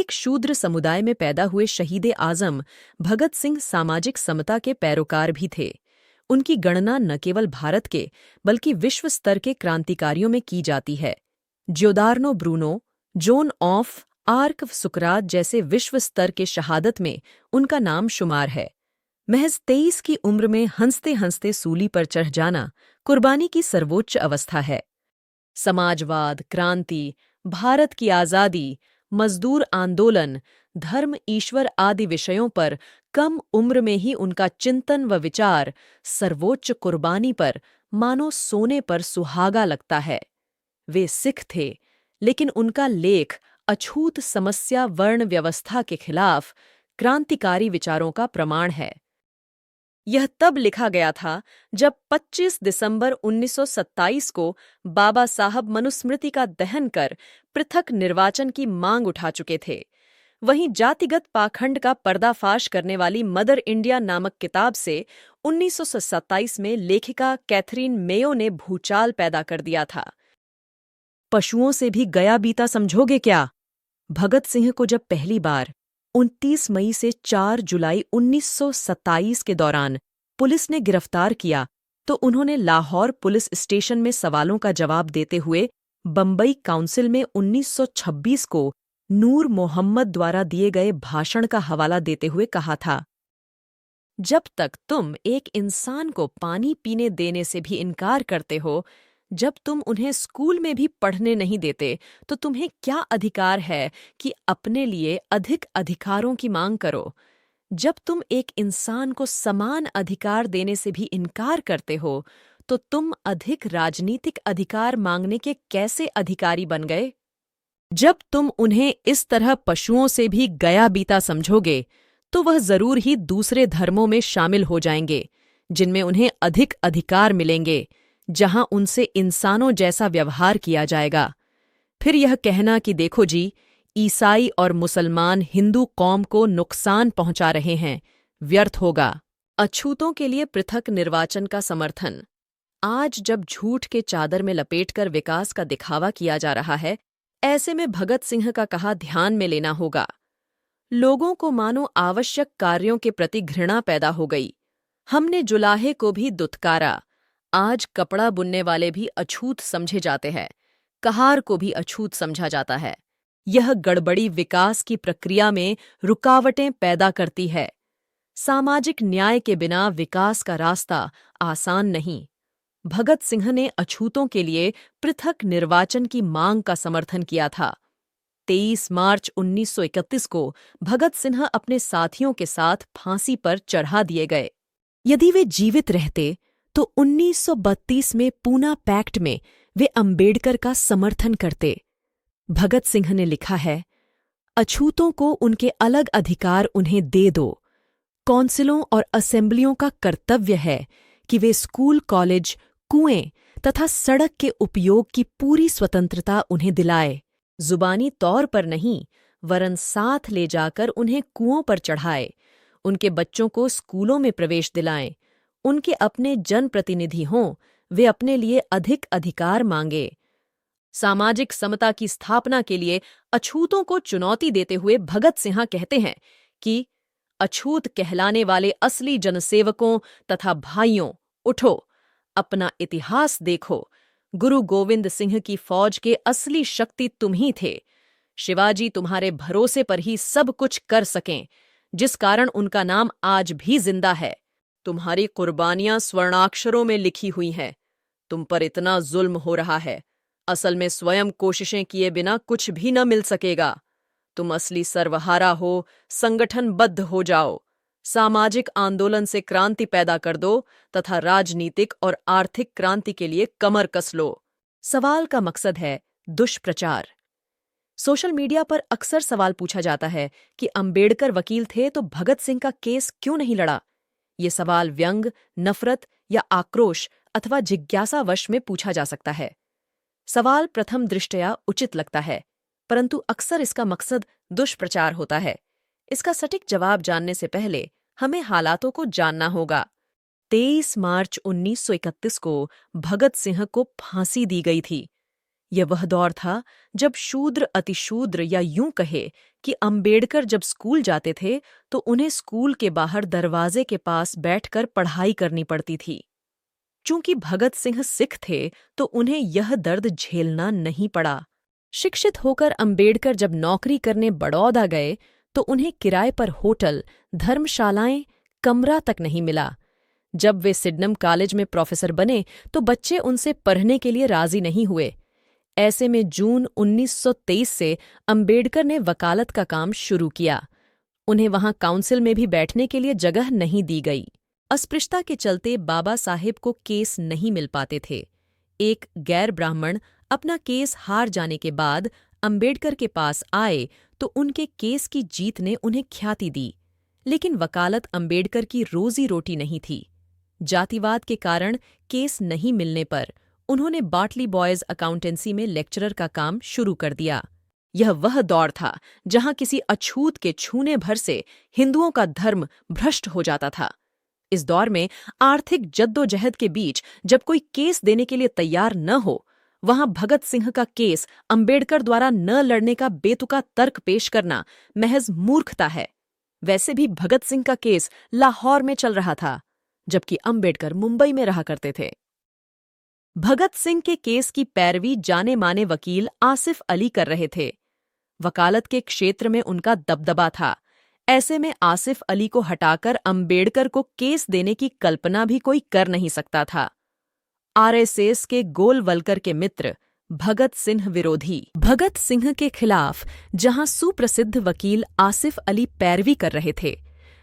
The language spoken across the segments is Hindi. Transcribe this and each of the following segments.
एक शूद्र समुदाय में पैदा हुए शहीद आजम भगत सिंह सामाजिक समता के पैरोकार भी थे। उनकी गणना न केवल भारत के बल्कि विश्व स्तर के क्रांतिकारियों में की जाती है। ज्योदार्नो ब्रूनो, जोन ऑफ आर्क, सुकरात जैसे विश्व स्तर के शहादत में उनका नाम शुमार है। महज 23 की उम्र में हंसते हंसते सूली पर चढ़ जाना कुर्बानी की सर्वोच्च अवस्था है। समाजवाद, क्रांति, भारत की आज़ादी, मजदूर आंदोलन, धर्म, ईश्वर आदि विषयों पर कम उम्र में ही उनका चिंतन व विचार सर्वोच्च कुर्बानी पर मानो सोने पर सुहागा लगता है। वे सिख थे, लेकिन उनका लेख अछूत समस्या वर्ण व्यवस्था के खिलाफ क्रांतिकारी विचारों का प्रमाण है। यह तब लिखा गया था जब 25 दिसंबर 1927 को बाबा साहब मनुस्मृति का दहन कर पृथक निर्वाचन की मांग उठा चुके थे। वहीं जातिगत पाखंड का पर्दाफाश करने वाली मदर इंडिया नामक किताब से 1927 में लेखिका कैथरीन मेयो ने भूचाल पैदा कर दिया था। पशुओं से भी गया बीता समझोगे क्या? भगत सिंह को जब पहली बार 29 मई से 4 जुलाई 1927 के दौरान पुलिस ने गिरफ्तार किया तो उन्होंने लाहौर पुलिस स्टेशन में सवालों का जवाब देते हुए बंबई काउंसिल में 1926 को नूर मोहम्मद द्वारा दिए गए भाषण का हवाला देते हुए कहा था, जब तक तुम एक इंसान को पानी पीने देने से भी इनकार करते हो, जब तुम उन्हें स्कूल में भी पढ़ने नहीं देते, तो तुम्हें क्या अधिकार है कि अपने लिए अधिक अधिकारों की मांग करो? जब तुम एक इंसान को समान अधिकार देने से भी इनकार करते हो, तो तुम अधिक राजनीतिक अधिकार मांगने के कैसे अधिकारी बन गए? जब तुम उन्हें इस तरह पशुओं से भी गया बीता समझोगे, तो वह जरूर ही दूसरे धर्मों में शामिल हो जाएंगे, जिनमें उन्हें अधिक अधिकार मिलेंगे, जहां उनसे इंसानों जैसा व्यवहार किया जाएगा। फिर यह कहना कि देखो जी, ईसाई और मुसलमान हिंदू कौम को नुकसान पहुंचा रहे हैं, व्यर्थ होगा। अछूतों के लिए पृथक निर्वाचन का समर्थन। आज जब झूठ के चादर में लपेटकर विकास का दिखावा किया जा रहा है, ऐसे में भगत सिंह का कहा ध्यान में लेना होगा। लोगों को मानो आवश्यक कार्यों के प्रति घृणा पैदा हो गई। हमने जुलाहे को भी दुत्कारा। आज कपड़ा बुनने वाले भी अछूत समझे जाते हैं, कहार को भी अछूत समझा जाता है। यह गड़बड़ी विकास की प्रक्रिया में रुकावटें पैदा करती है। सामाजिक न्याय के बिना विकास का रास्ता आसान नहीं। भगत सिंह ने अछूतों के लिए पृथक निर्वाचन की मांग का समर्थन किया था। 23 मार्च 1931 को भगत सिंह अपने साथियों के साथ फांसी पर चढ़ा दिए गए। यदि वे जीवित रहते तो 1932 में पूना पैक्ट में वे अंबेडकर का समर्थन करते। भगत सिंह ने लिखा है, अछूतों को उनके अलग अधिकार उन्हें दे दो। कौंसिलों और असेंबलियों का कर्तव्य है कि वे स्कूल, कॉलेज, कुएं तथा सड़क के उपयोग की पूरी स्वतंत्रता उन्हें दिलाए। जुबानी तौर पर नहीं, वरन साथ ले जाकर उन्हें कुओं पर चढ़ाए। उनके बच्चों को स्कूलों में प्रवेश दिलाएं। उनके अपने जनप्रतिनिधि हों, वे अपने लिए अधिक अधिकार मांगे। सामाजिक समता की स्थापना के लिए अछूतों को चुनौती देते हुए भगत सिंह कहते हैं कि अछूत कहलाने वाले असली जनसेवकों तथा भाइयों, उठो, अपना इतिहास देखो। गुरु गोविंद सिंह की फौज के असली शक्ति तुम ही थे। शिवाजी तुम्हारे भरोसे पर ही सब कुछ कर सकें, जिस कारण उनका नाम आज भी जिंदा है। तुम्हारी कुर्बानियां स्वर्णाक्षरों में लिखी हुई हैं। तुम पर इतना जुल्म हो रहा है, असल में स्वयं कोशिशें किए बिना कुछ भी न मिल सकेगा। तुम असली सर्वहारा हो, संगठनबद्ध हो जाओ, सामाजिक आंदोलन से क्रांति पैदा कर दो तथा राजनीतिक और आर्थिक क्रांति के लिए कमर कस लो। सवाल का मकसद है दुष्प्रचार। सोशल मीडिया पर अक्सर सवाल पूछा जाता है कि अंबेडकर वकील थे तो भगत सिंह का केस क्यों नहीं लड़ा? ये सवाल व्यंग, नफरत या आक्रोश अथवा जिज्ञासावश में पूछा जा सकता है। सवाल प्रथम दृष्टया उचित लगता है, परंतु अक्सर इसका मकसद दुष्प्रचार होता है। इसका सटीक जवाब जानने से पहले हमें हालातों को जानना होगा। 23 मार्च 1931 को भगत सिंह को फांसी दी गई थी। यह वह दौर था जब शूद्र अतिशूद्र या यूं कहे कि अंबेडकर जब स्कूल जाते थे तो उन्हें स्कूल के बाहर दरवाजे के पास बैठकर पढ़ाई करनी पड़ती थी। चूंकि भगत सिंह सिख थे तो उन्हें यह दर्द झेलना नहीं पड़ा। शिक्षित होकर अंबेडकर जब नौकरी करने बड़ौदा गए तो उन्हें किराए पर होटल, धर्मशालाएं, कमरा तक नहीं मिला। जब वे सिडनम कॉलेज में प्रोफेसर बने तो बच्चे उनसे पढ़ने के लिए राजी नहीं हुए। ऐसे में जून 1923 से अंबेडकर ने वकालत का काम शुरू किया। उन्हें वहां काउंसिल में भी बैठने के लिए जगह नहीं दी गई। अस्पृश्यता के चलते बाबा साहेब को केस नहीं मिल पाते थे। एक गैर ब्राह्मण अपना केस हार जाने के बाद अंबेडकर के पास आए तो उनके केस की जीत ने उन्हें ख्याति दी। लेकिन वकालत अंबेडकर की रोजी रोटी नहीं थी। जातिवाद के कारण केस नहीं मिलने पर उन्होंने बाटली बॉयज अकाउंटेंसी में लेक्चरर का काम शुरू कर दिया। यह वह दौर था जहां किसी अछूत के छूने भर से हिंदुओं का धर्म भ्रष्ट हो जाता था। इस दौर में आर्थिक जद्दोजहद के बीच जब कोई केस देने के लिए तैयार न हो, वहां भगत सिंह का केस अंबेडकर द्वारा न लड़ने का बेतुका तर्क पेश करना महज मूर्खता है। वैसे भी भगत सिंह का केस लाहौर में चल रहा था, जबकि अंबेडकर मुंबई में रहा करते थे। भगत सिंह के केस की पैरवी जाने माने वकील आसिफ अली कर रहे थे। वकालत के क्षेत्र में उनका दबदबा था। ऐसे में आसिफ अली को हटाकर अंबेडकर को केस देने की कल्पना भी कोई कर नहीं सकता था। आरएसएस के गोलवलकर के मित्र भगत सिंह विरोधी भगत सिंह के खिलाफ जहां सुप्रसिद्ध वकील आसिफ अली पैरवी कर रहे थे,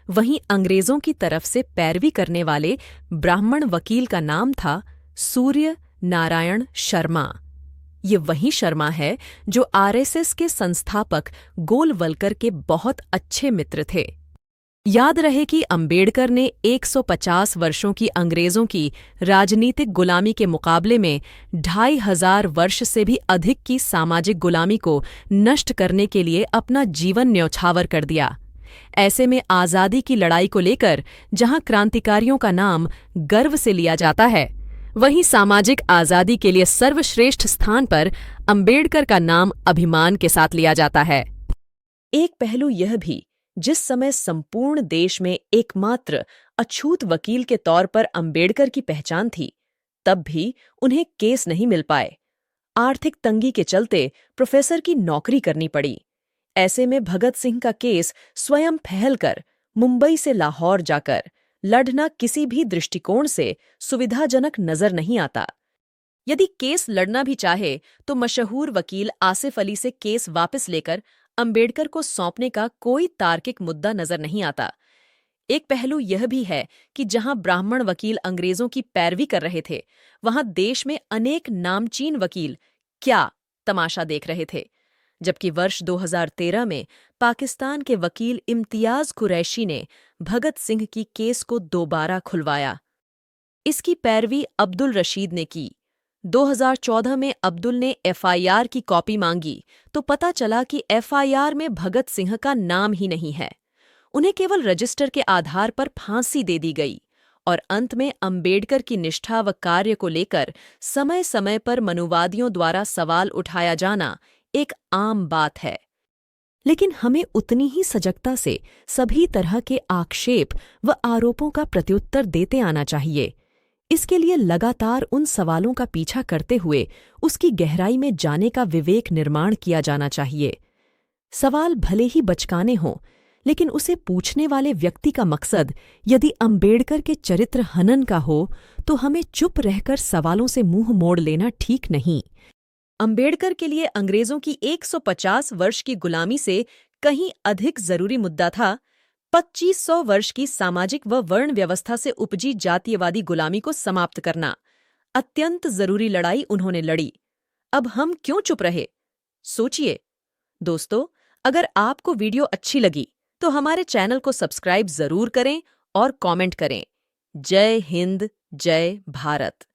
वहीं अंग्रेजों की तरफ से पैरवी करने वाले ब्राह्मण वकील का नाम था सूर्य नारायण शर्मा। ये वही शर्मा है जो आरएसएस के संस्थापक गोलवलकर के बहुत अच्छे मित्र थे। याद रहे कि अंबेडकर ने 150 वर्षों की अंग्रेजों की राजनीतिक गुलामी के मुकाबले में 2500 वर्ष से भी अधिक की सामाजिक गुलामी को नष्ट करने के लिए अपना जीवन न्यौछावर कर दिया। ऐसे में आज़ादी की लड़ाई को लेकर जहां क्रांतिकारियों का नाम गर्व से लिया जाता है, वहीं सामाजिक आज़ादी के लिए सर्वश्रेष्ठ स्थान पर अंबेडकर का नाम अभिमान के साथ लिया जाता है। एक पहलू यह भी, जिस समय संपूर्ण देश में एकमात्र अछूत वकील के तौर पर अंबेडकर की पहचान थी, तब भी उन्हें केस नहीं मिल पाए। आर्थिक तंगी के चलते प्रोफेसर की नौकरी करनी पड़ी। ऐसे में भगत सिंह का केस स्वयं फैलकर मुंबई से लाहौर जाकर लड़ना किसी भी दृष्टिकोण से सुविधाजनक नजर नहीं आता। यदि केस लड़ना भी चाहे तो मशहूर वकील आसिफ अली से केस वापस लेकर अंबेडकर को सौंपने का कोई तार्किक मुद्दा नजर नहीं आता। एक पहलू यह भी है कि जहां ब्राह्मण वकील अंग्रेजों की पैरवी कर रहे थे, वहां देश में अनेक नामचीन वकील क्या तमाशा देख रहे थे। जबकि वर्ष 2013 में पाकिस्तान के वकील इम्तियाज कुरैशी ने भगत सिंह की केस को दोबारा खुलवाया। इसकी पैरवी अब्दुल रशीद ने की। 2014 में अब्दुल ने एफआईआर की कॉपी मांगी तो पता चला कि एफआईआर में भगत सिंह का नाम ही नहीं है। उन्हें केवल रजिस्टर के आधार पर फांसी दे दी गई और अंत में अंबेडकर की निष्ठा व कार्य को लेकर समय समय पर मनुवादियों द्वारा सवाल उठाया जाना एक आम बात है। लेकिन हमें उतनी ही सजगता से सभी तरह के आक्षेप व आरोपों का प्रत्युत्तर देते आना चाहिए। इसके लिए लगातार उन सवालों का पीछा करते हुए उसकी गहराई में जाने का विवेक निर्माण किया जाना चाहिए। सवाल भले ही बचकाने हों, लेकिन उसे पूछने वाले व्यक्ति का मकसद यदि अंबेडकर के चरित्र हनन का हो तो हमें चुप रहकर सवालों से मुंह मोड़ लेना ठीक नहीं। अंबेडकर के लिए अंग्रेजों की 150 वर्ष की गुलामी से कहीं अधिक जरूरी मुद्दा था 2500 वर्ष की सामाजिक व वर्ण व्यवस्था से उपजी जातीयवादी गुलामी को समाप्त करना। अत्यंत जरूरी लड़ाई उन्होंने लड़ी। अब हम क्यों चुप रहे? सोचिए। दोस्तों, अगर आपको वीडियो अच्छी लगी तो हमारे चैनल को सब्सक्राइब जरूर करें और कमेंट करें। जय हिंद, जय भारत।